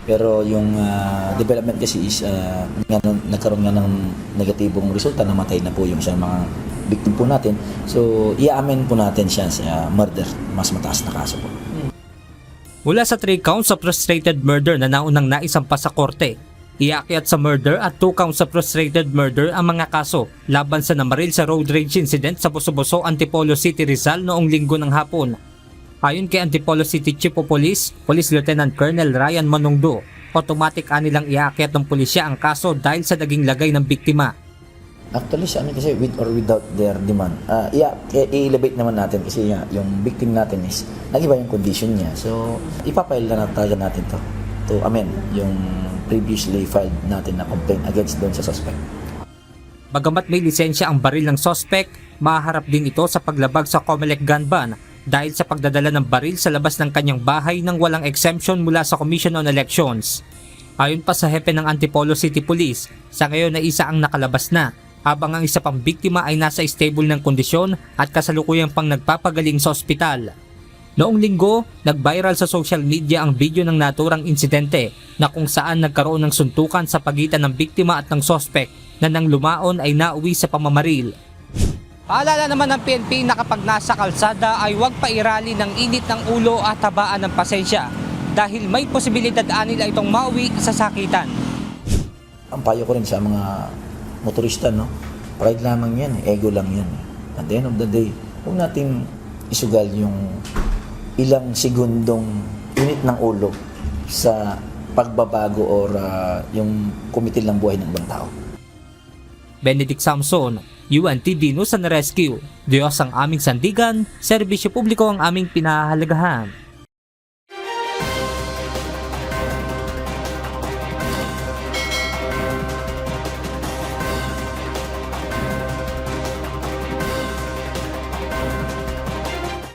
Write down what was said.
Pero yung development kasi is nagkaroon nga ng negatibong resulta, namatay na po yung isang mga victim po natin. So, i-amen po natin siya sa murder, mas mataas na kaso po. Mula sa 3 counts of frustrated murder na naunang naisampa sa korte, iakyat sa murder at 2 counts of frustrated murder ang mga kaso laban sa namaril sa road rage incident sa Boso-Boso, Antipolo City, Rizal noong linggo ng hapon. Ayon kay Antipolo City Chief of Police, Police Lieutenant Colonel Ryan Manungdo, automatic anilang iakyat ng pulisya ang kaso dahil sa naging lagay ng biktima. Actually, sa amin kasi with or without their demand, i-elevate naman natin kasi yung victim natin is nag-iba yung condition niya. So, ipapile na talaga natin to amend yung previously filed natin na complaint against doon sa suspect. Bagamat may lisensya ang baril ng suspect, maharap din ito sa paglabag sa COMELEC gun ban dahil sa pagdadala ng baril sa labas ng kanyang bahay nang walang exemption mula sa Commission on Elections. Ayon pa sa hepe ng Antipolo City Police, sa ngayon ay isa ang nakalabas na, habang ang isa pang biktima ay nasa stable ng kondisyon at kasalukuyang pang nagpapagaling sa ospital. Noong linggo, nag-viral sa social media ang video ng naturang insidente na kung saan nagkaroon ng suntukan sa pagitan ng biktima at ng suspect na nang lumaon ay nauwi sa pamamaril. Paalala naman ng PNP na kapag nasa kalsada ay huwag pairali ng init ng ulo at tabaan ng pasensya dahil may posibilidad nila itong mauwi sa sakitan. Ang payo ko rin sa mga motorista, no? Pride lamang yan, ego lang yan. At the end of the day, huwag natin isugal yung ilang segundong init ng ulo sa pagbabago or yung kumitil ng buhay ng ibang tao. Benedict Samson, UNTV News and Rescue. Diyos ang aming sandigan, serbisyo publiko ang aming pinahahalagahan.